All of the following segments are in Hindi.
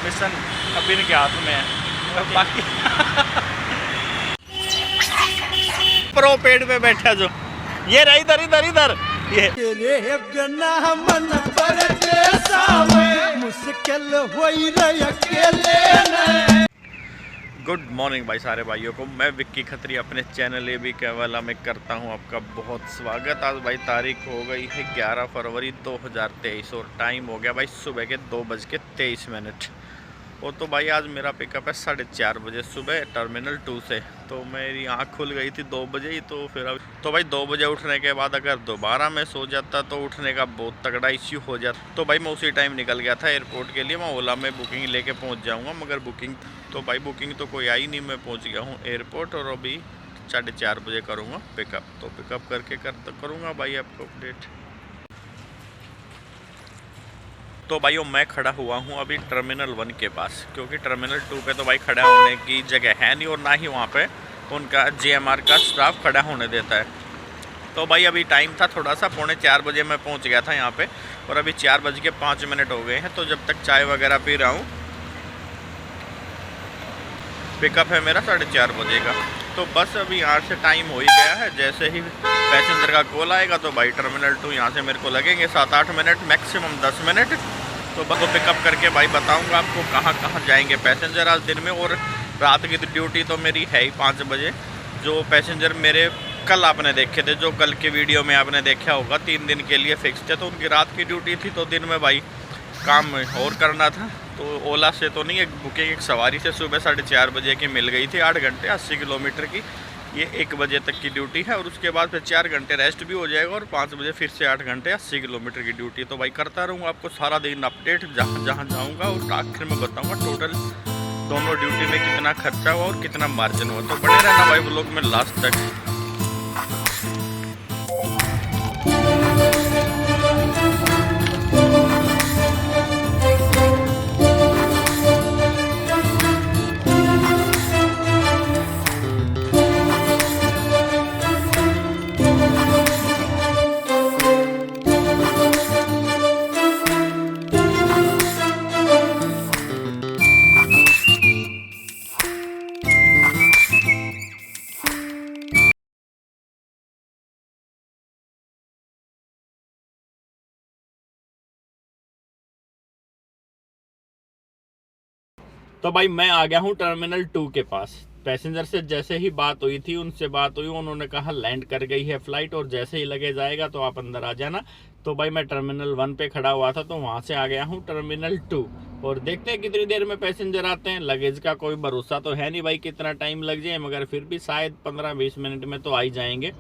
मिशन अभी इनके हाथ में है। तो बाकी प्रो पेड़ पे बैठा जो ये रहा इधर इधर इधर ये मन पर मुश्किल होई रे अकेले। गुड मॉर्निंग भाई सारे भाइयों को। मैं विक्की खत्री अपने चैनल ए बी केवला में करता हूं आपका बहुत स्वागत। आज भाई तारीख हो गई है 11 फरवरी 2023 और टाइम हो गया भाई सुबह के 2:23। और तो भाई आज मेरा पिकअप है 4:30 बजे सुबह टर्मिनल 2 से। तो मेरी आँख खुल गई थी 2 बजे ही। तो फिर अब तो भाई 2 बजे उठने के बाद अगर दोबारा मैं सो जाता तो उठने का बहुत तगड़ा इश्यू हो जाता। तो भाई मैं उसी टाइम निकल गया था एयरपोर्ट के लिए। मैं ओला में बुकिंग लेके पहुंच जाऊंगा, मगर बुकिंग तो कोई आई नहीं। मैं पहुंच गया हूं एयरपोर्ट और अभी 4:30 बजे करूंगा पिकअप। तो पिकअप करके करूंगा भाई आपको अपडेट। तो भाइयों मैं खड़ा हुआ हूँ अभी टर्मिनल 1 के पास, क्योंकि टर्मिनल 2 पे तो भाई खड़ा होने की जगह है नहीं और ना ही वहाँ पे उनका JMR का स्टाफ खड़ा होने देता है। तो भाई अभी टाइम था थोड़ा सा 3:45 बजे मैं पहुँच गया था यहाँ पे और अभी 4:05 हो गए हैं। तो जब तक चाय वगैरह पी रहा हूँ, पिकअप है मेरा 4:30 बजे का। तो बस अभी यहाँ से टाइम हो ही गया है। जैसे ही पैसेंजर का कॉल आएगा तो भाई टर्मिनल 2 यहाँ से मेरे को लगेंगे 7-8 मिनट, मैक्सिमम 10 मिनट। तो बस पिकअप करके भाई बताऊंगा आपको कहाँ कहाँ जाएंगे पैसेंजर आज दिन में। और रात की ड्यूटी तो मेरी है ही 5 बजे। जो पैसेंजर मेरे कल आपने देखे थे, जो कल के वीडियो में आपने देखा होगा, 3 दिन के लिए फिक्स थे, तो उनकी रात की ड्यूटी थी। तो दिन में भाई काम और करना था। तो ओला से तो नहीं, एक बुकिंग एक सवारी से सुबह 4:30 बजे की मिल गई थी, 8 घंटे 80 किलोमीटर की। ये 1 बजे तक की ड्यूटी है और उसके बाद फिर 4 घंटे रेस्ट भी हो जाएगा और 5 बजे फिर से 8 घंटे 80 किलोमीटर की ड्यूटी। तो भाई करता रहूँगा आपको सारा दिन अपडेट, जहाँ जहाँ जाऊँगा और आखिर में बताऊँगा टोटल दोनों ड्यूटी में कितना खर्चा हुआ और कितना मार्जिन हुआ। तो बने रहना भाई व्लॉग में लास्ट तक। तो भाई मैं आ गया हूँ टर्मिनल 2 के पास। पैसेंजर से जैसे ही बात हुई थी, उनसे बात हुई, उन्होंने कहा लैंड कर गई है फ्लाइट और जैसे ही लगेज आएगा तो आप अंदर आ जाना। तो भाई मैं टर्मिनल 1 पे खड़ा हुआ था, तो वहाँ से आ गया हूँ टर्मिनल 2 और देखते हैं कितनी देर में पैसेंजर आते हैं। लगेज का कोई भरोसा तो है नहीं भाई कितना टाइम लग जाए, मगर फिर भी शायद 15-20 मिनट में तो आ ही जाएंगे।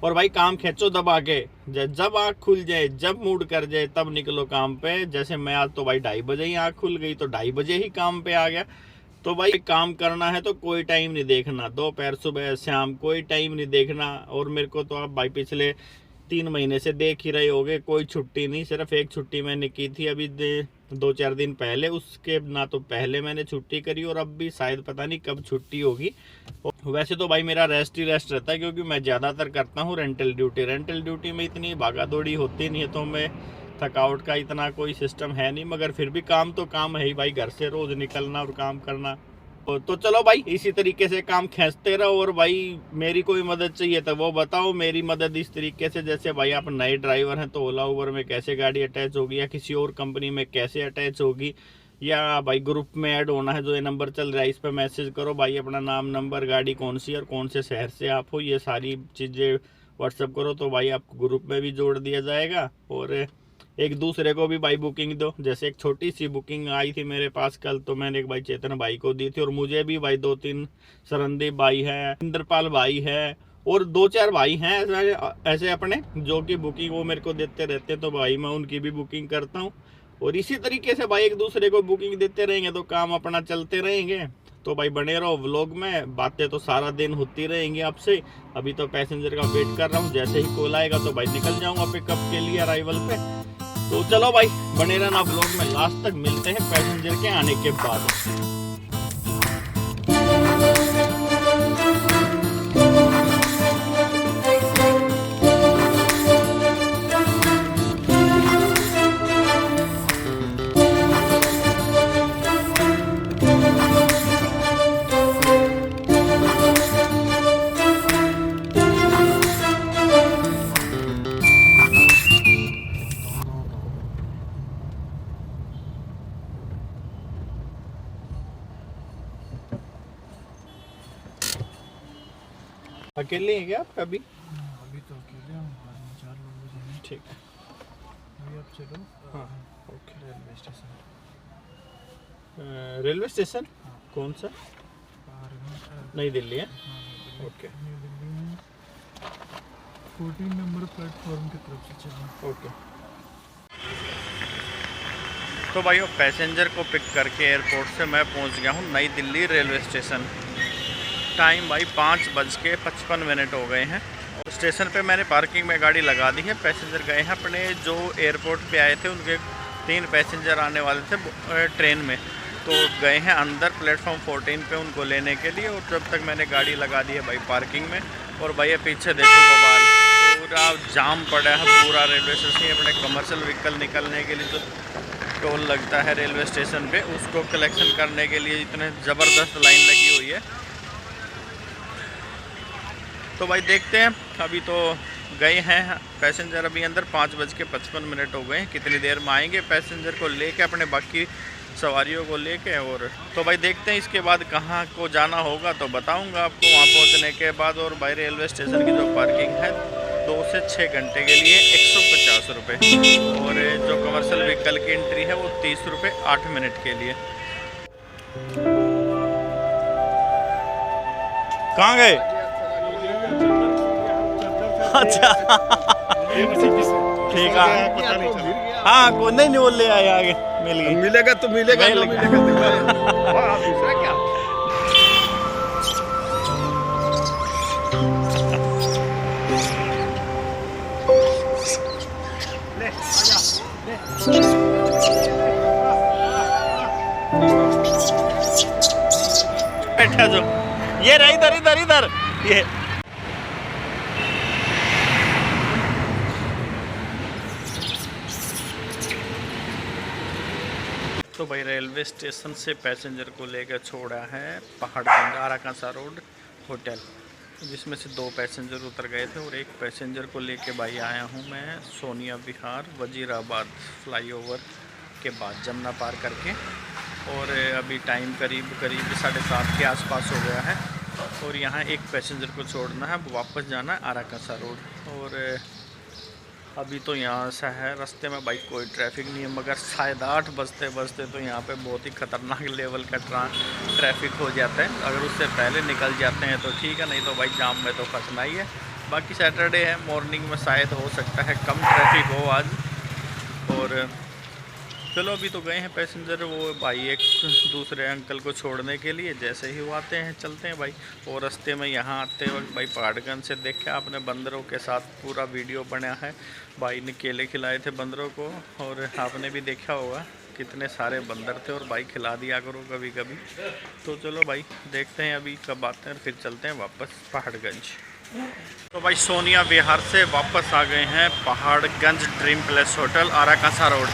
और भाई काम खींचो दबा के, जब आँख खुल जाए, जब मूड कर जाए तब निकलो काम पे। जैसे मैं आज तो भाई 2:30 बजे ही आँख खुल गई, तो 2:30 बजे ही काम पे आ गया। तो भाई काम करना है तो कोई टाइम नहीं देखना, दोपहर सुबह शाम कोई टाइम नहीं देखना। और मेरे को तो आप भाई पिछले 3 महीने से देख ही रहे होगे, कोई छुट्टी नहीं। सिर्फ एक छुट्टी मैंने की थी अभी 2-4 दिन पहले, उसके ना तो पहले मैंने छुट्टी करी और अब भी शायद पता नहीं कब छुट्टी होगी। वैसे तो भाई मेरा रेस्ट ही रेस्ट रहता है, क्योंकि मैं ज़्यादातर करता हूँ रेंटल ड्यूटी में इतनी भागा दौड़ी होती नहीं है, तो मैं थकावट का इतना कोई सिस्टम है नहीं। मगर फिर भी काम तो काम है ही भाई, घर से रोज़ निकलना और काम करना। तो चलो भाई इसी तरीके से काम खींचते रहो। और भाई मेरी कोई मदद चाहिए तो वो बताओ। मेरी मदद इस तरीके से, जैसे भाई आप नए ड्राइवर हैं तो ओला उबर में कैसे गाड़ी अटैच होगी या किसी और कंपनी में कैसे अटैच होगी, या भाई ग्रुप में ऐड होना है, जो ये नंबर चल रहा है इस पर मैसेज करो भाई, अपना नाम, नंबर, गाड़ी कौन सी और कौन से शहर से आप हो, ये सारी चीज़ें व्हाट्सअप करो तो भाई आपको ग्रुप में भी जोड़ दिया जाएगा। और एक दूसरे को भी भाई बुकिंग दो। जैसे एक छोटी सी बुकिंग आई थी मेरे पास कल, तो मैंने एक भाई चेतन भाई को दी थी और मुझे भी भाई 2-3 सरनदीप भाई है, इंद्रपाल भाई है और 2-4 भाई हैं ऐसे अपने, जो कि बुकिंग वो मेरे को देते रहते हैं। तो भाई मैं उनकी भी बुकिंग करता हूँ और इसी तरीके से भाई एक दूसरे को बुकिंग देते रहेंगे तो काम अपना चलते रहेंगे। तो भाई बने रहो व्लॉग में, बातें तो सारा दिन होती रहेंगी आपसे। अभी तो पैसेंजर का वेट कर रहा हूँ, जैसे ही कॉल आएगा तो भाई निकल जाऊंगा पिकअप के लिए अराइवल पे। तो चलो भाई बने रहना व्लॉग में लास्ट तक, मिलते हैं पैसेंजर के आने के बाद। अकेले हैं क्या आप अभी? अभी तो अकेले हूँ, बाद में 4 लोग हो जाएंगे। ठीक है। अभी आप चलो हाँ okay. Railway station. Railway station हाँ। कौन सा? पहाड़गंज। नई दिल्ली है। हाँ, ओके न्यू दिल्ली में 14 नंबर प्लेटफॉर्म की तरफ से चलना। ओके। तो भाइयों पैसेंजर को पिक करके एयरपोर्ट से मैं पहुंच गया हूं नई दिल्ली रेलवे स्टेशन। टाइम भाई 5:55 हो गए हैं। और स्टेशन पे मैंने पार्किंग में गाड़ी लगा दी है। पैसेंजर गए हैं अपने, जो एयरपोर्ट पे आए थे उनके 3 पैसेंजर आने वाले थे ट्रेन में, तो गए हैं अंदर प्लेटफॉर्म 14 पे उनको लेने के लिए। और जब तक मैंने गाड़ी लगा दी है भाई पार्किंग में। और भाई ये पीछे देखो बवाल, पूरा जाम पड़ा है पूरा रेलवे स्टेशन। अपने कमर्शियल व्हीकल निकलने के लिए जो टोल लगता है रेलवे स्टेशन पे, उसको कलेक्शन करने के लिए इतने ज़बरदस्त लाइन लगी हुई है। तो भाई देखते हैं, अभी तो गए हैं पैसेंजर अभी अंदर। 5:55 हो गए हैं। कितनी देर में आएंगे पैसेंजर को लेके, अपने बाकी सवारियों को लेके। और तो भाई देखते हैं इसके बाद कहाँ को जाना होगा तो बताऊंगा आपको वहाँ पहुँचने के बाद। और भाई रेलवे स्टेशन की जो पार्किंग है 2 से 6 घंटे के लिए 150 रुपये। और जो कमर्शियल व्हीकल की एंट्री है वो 30 रुपये 8 मिनट के लिए। कहाँ गए? अच्छा ठीक है। हाँ को नहीं वो ले आए आगे मिल गई। मिलेगा तो मिलेगा, ना मिलेगा दूसरा क्या। बैठा जो ये रहा इधर इधर इधर ये। तो भाई रेलवे स्टेशन से पैसेंजर को लेकर छोड़ा है पहाड़गंज आराकांसा रोड होटल, जिसमें से 2 पैसेंजर उतर गए थे। और 1 पैसेंजर को लेके भाई आया हूँ मैं सोनिया विहार वजीराबाद फ्लाईओवर के बाद जमुना पार करके। और अभी टाइम करीब 7:30 के आसपास हो गया है। और यहाँ 1 पैसेंजर को छोड़ना है, वापस जाना है आराकांसा रोड। और अभी तो यहाँ से है रास्ते में भाई कोई ट्रैफिक नहीं है, मगर 8:30 बजते तो यहाँ पे बहुत ही ख़तरनाक लेवल का ट्रैफिक हो जाता है। अगर उससे पहले निकल जाते हैं तो ठीक है, नहीं तो भाई जाम में तो फंसना ही है। बाकी सैटरडे है, मॉर्निंग में शायद हो सकता है कम ट्रैफिक हो आज। और चलो अभी तो गए हैं पैसेंजर वो भाई एक दूसरे अंकल को छोड़ने के लिए। जैसे ही वो आते हैं चलते हैं भाई। और रास्ते में यहाँ आते वक्त भाई पहाड़गंज से देखा आपने बंदरों के साथ पूरा वीडियो बना है। भाई ने केले खिलाए थे बंदरों को, और आपने भी देखा होगा कितने सारे बंदर थे। और भाई खिला दिया करो कभी कभी। तो चलो भाई देखते हैं अभी कब आते हैं, फिर चलते हैं वापस पहाड़गंज। तो भाई सोनिया विहार से वापस आ गए हैं Paharganj dream palace hotel Arakashan road.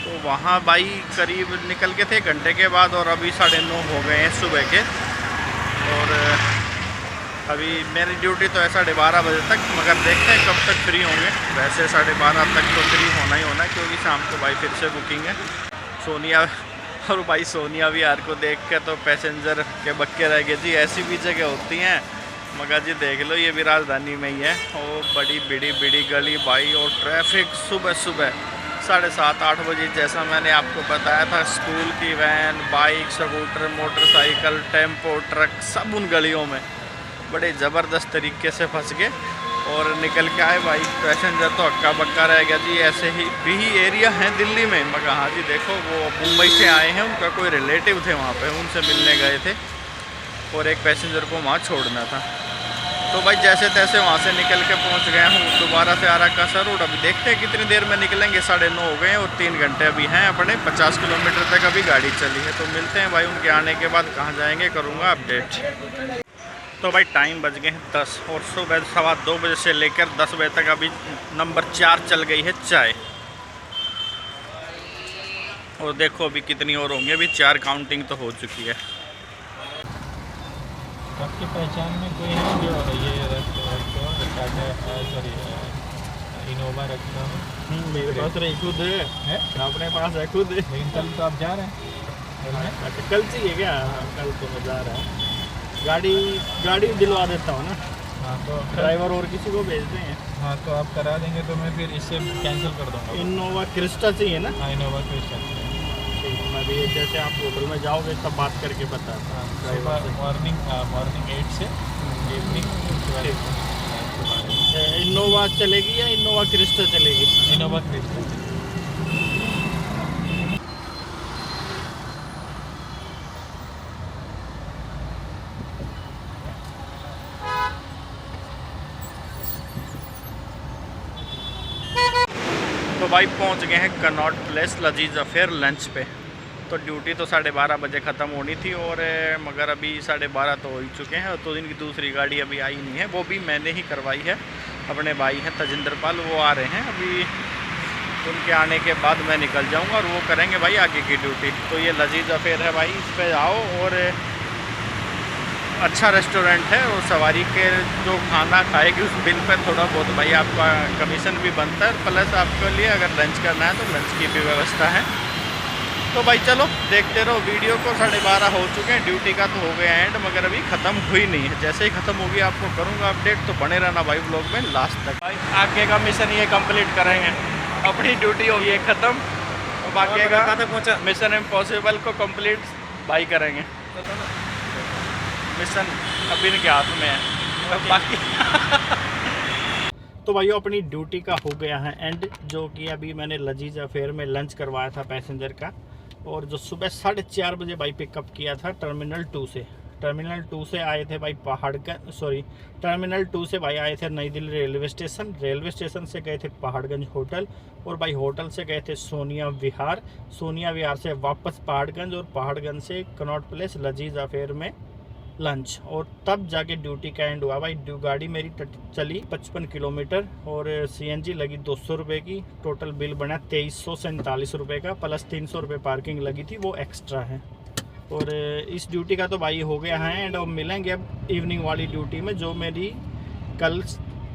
तो वहाँ भाई करीब निकल के थे घंटे के बाद, और अभी 9:30 हो गए हैं सुबह के। और अभी मेरी ड्यूटी तो है 12:30 बजे तक, मगर देखते हैं कब तक फ्री होंगे। वैसे 12:30 तक तो फ्री होना ही होना है, क्योंकि शाम को भाई फिर से बुकिंग है सोनिया। और भाई सोनिया विहार को देख के तो पैसेंजर के बक्के रह गए जी। ऐसी भी जगह होती हैं मगर जी देख लो, ये भी राजधानी में ही है। और बड़ी बड़ी गली भाई, और ट्रैफिक सुबह 7:30-8 बजे। जैसा मैंने आपको बताया था, स्कूल की van, bike, scooter, motorcycle, tempo, truck सब उन गलियों में बड़े ज़बरदस्त तरीके से फंस गए और निकल के आए भाई। पैसेंजर तो हक्का बक्का रह गया जी। ऐसे ही भी एरिया है दिल्ली में, मगर हाँ जी देखो वो मुंबई से आए हैं, उनका कोई रिलेटिव थे वहाँ पे, उनसे मिलने गए थे और 1 पैसेंजर को वहाँ छोड़ना था। तो भाई जैसे तैसे वहाँ से निकल के पहुँच गया हूँ दोबारा से आराकांसा रोड। अभी देखते हैं कितनी देर में निकलेंगे। 9:30 हो गए हैं और 3 घंटे अभी हैं अपने। 50 किलोमीटर तक अभी गाड़ी चली है। तो मिलते हैं भाई उनके आने के बाद, कहाँ जाएंगे करूँगा अपडेट। तो भाई टाइम बज गए हैं 10 और सुबह 2:15 बजे से लेकर 10 बजे तक अभी नंबर 4 चल गई है चाय। और देखो अभी कितनी और होंगी, अभी 4 काउंटिंग तो हो चुकी है। आपकी पहचान में कोई है जो ये सॉरी इनोवा रखता हूँ? मेरे पास रही खुद है, अपने पास है खुद। लेकिन कल तो आप जा रहे हैं। अच्छा कल चाहिए क्या? कल तो मैं जा रहा हूँ। गाड़ी दिलवा देता हूँ ना। हाँ तो ड्राइवर और किसी को भेजते हैं। हाँ तो आप करा देंगे तो मैं फिर इससे कैंसिल कर दूँगा। इनोवा क्रिस्टा चाहिए ना? हाँ इनोवा क्रिस्टा। ठीक, मैं भी जैसे आप होटल में जाओगे तब बात करके बताता हूँ ड्राइवर से। मॉर्निंग 8 से इवनिंग 12। इनोवा चलेगी या इनोवा क्रिस्टा चलेगी? Innova Crysta. तो भाई पहुंच गए हैं कनॉट प्लेस लजीज अफेयर लंच पे। तो ड्यूटी तो 12:30 बजे ख़त्म होनी थी और मगर अभी 12:30 तो हो ही चुके हैं। तो इनकी दूसरी गाड़ी अभी आई नहीं है, वो भी मैंने ही करवाई है। अपने भाई हैं तजिंदर पाल, वो आ रहे हैं अभी। उनके आने के बाद मैं निकल जाऊंगा और वो करेंगे भाई आगे की ड्यूटी। तो ये लजीज अफेयर है भाई, इस पर आओ और अच्छा रेस्टोरेंट है और सवारी के जो खाना खाएगी उस बिल पर थोड़ा बहुत भाई आपका कमीशन भी बनता है। प्लस आपके लिए अगर लंच करना है तो लंच की भी व्यवस्था है। तो भाई चलो देखते रहो वीडियो को। 12:30 हो चुके हैं, ड्यूटी का तो हो गया एंड, मगर अभी ख़त्म हुई नहीं है। जैसे ही ख़त्म होगी आपको करूँगा अपडेट, तो बने रहना भाई ब्लॉग में लास्ट तक। भाई आगे का मिशन ये कंप्लीट करेंगे, अपनी ड्यूटी होगी ये ख़त्म। अब आगे का पहुँचा मिशन इम्पॉसिबल को कंप्लीट भाई करेंगे। मिशन अभी इनके हाथ में है बाकी तो भाइयों अपनी ड्यूटी का हो गया है एंड, जो कि अभी मैंने लजीज अफेयर में लंच करवाया था पैसेंजर का, और जो सुबह 4:30 बजे भाई पिकअप किया था टर्मिनल 2 से। टर्मिनल 2 से आए थे भाई टर्मिनल 2 से भाई आए थे नई Delhi railway station. Railway station से गए थे पहाड़गंज होटल, और भाई होटल से गए थे सोनिया विहार। सोनिया विहार से वापस पहाड़गंज, और पहाड़गंज से कनॉट प्लेस लजीज अफेयर में लंच, और तब जाके ड्यूटी का एंड हुआ। भाई गाड़ी मेरी चली 55 किलोमीटर और सीएनजी लगी 200 रुपये की। टोटल बिल बना 2347 रुपये का, प्लस 300 रुपये पार्किंग लगी थी, वो एक्स्ट्रा है। और इस ड्यूटी का तो भाई हो गया है एंड अब मिलेंगे अब इवनिंग वाली ड्यूटी में। जो मेरी कल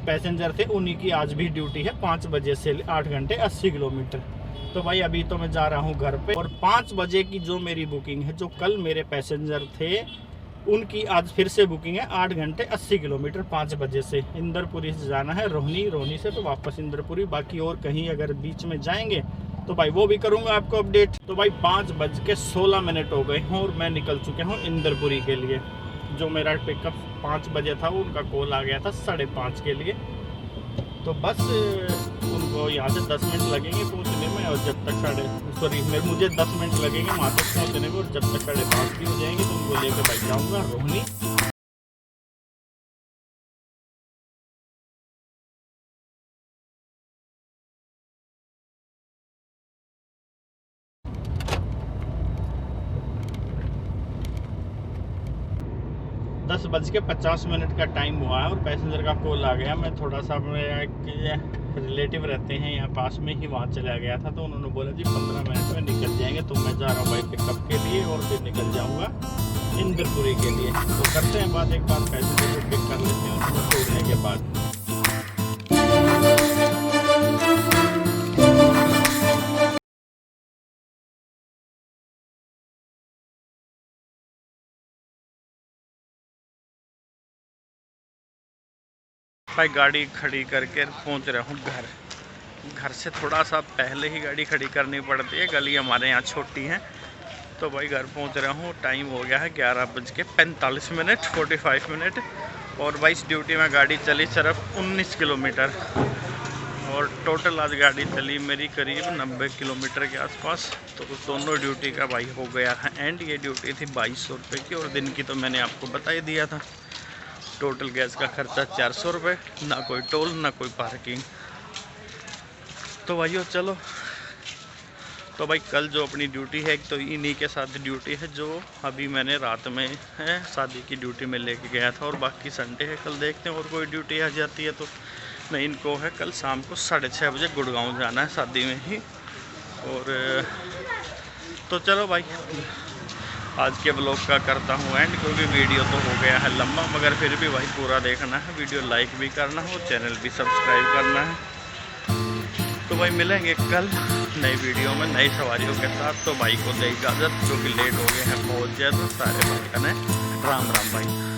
पैसेंजर थे उन्हीं की आज भी ड्यूटी है 5 बजे से 8 घंटे 80 किलोमीटर। तो भाई अभी तो मैं जा रहा हूँ घर पे, और 5 बजे की जो मेरी बुकिंग है, जो कल मेरे पैसेंजर थे उनकी आज फिर से बुकिंग है 8 घंटे 80 किलोमीटर 5 बजे से। इंदरपुरी से जाना है रोहनी, रोहनी से तो वापस इंदरपुरी। बाकी और कहीं अगर बीच में जाएंगे तो भाई वो भी करूंगा आपको अपडेट। तो भाई 5:16 हो गए हैं और मैं निकल चुके हूँ इंदरपुरी के लिए। जो मेरा पिकअप 5 बजे था उनका कॉल आ गया था 5:30 के लिए। तो बस उनको यहाँ से 10 मिनट लगेंगे पहुँचने में, और जब तक मुझे 10 मिनट लगेंगे वहाँ तक पहुँचने में, और जब तक 5:30 भी हो जाएंगे तो उनको लेकर बैठ जाऊँगा रोहनी। दस बज के 50 का टाइम हुआ है और पैसेंजर का कॉल आ गया। मैं थोड़ा सा अपने एक रिलेटिव रहते हैं यहाँ पास में ही, वहाँ चला गया था। तो उन्होंने बोला जी 15 मिनट में निकल जाएंगे। तो मैं जा रहा हूँ भाई पिकअप के लिए और फिर निकल जाऊँगा इंदरपुरी के लिए। तो करते हैं बात, एक बार पैसेंजर को पिक कर लेते हैं उसको छोड़ने के बाद। भाई गाड़ी खड़ी करके पहुंच रहा हूँ घर। घर से थोड़ा सा पहले ही गाड़ी खड़ी करनी पड़ती है, गली हमारे यहाँ छोटी है। तो भाई घर पहुंच रहा हूँ, टाइम हो गया है 11:45 45 मिनट। और भाई इस ड्यूटी में गाड़ी चली सिर्फ 19 किलोमीटर, और टोटल आज गाड़ी चली मेरी करीब 90 किलोमीटर के आसपास। तो दोनों ड्यूटी का भाई हो गया है एंड। ये ड्यूटी थी 2200 रुपये की, और दिन की तो मैंने आपको बता ही दिया था। टोटल गैस का खर्चा 400 रुपये, ना कोई टोल ना कोई पार्किंग। तो भाइयों चलो, तो भाई कल जो अपनी ड्यूटी है, एक तो इन्हीं के साथ ड्यूटी है जो अभी मैंने रात में है शादी की ड्यूटी में लेके गया था, और बाकी संडे है। कल देखते हैं और कोई ड्यूटी आ जाती है तो नहीं। इनको है कल शाम को 6:30 बजे गुड़गांव जाना है शादी में ही। और तो चलो भाई आज के ब्लॉग का करता हूँ एंड, क्योंकि वीडियो तो हो गया है लंबा, मगर फिर भी भाई पूरा देखना है। वीडियो लाइक भी करना है और चैनल भी सब्सक्राइब करना है। तो भाई मिलेंगे कल नई वीडियो में नई सवारियों के साथ। तो भाई को दे इजाज़त, जो कि लेट हो गए हैं बहुत ज़्यादा। सारे भाई का राम राम भाई।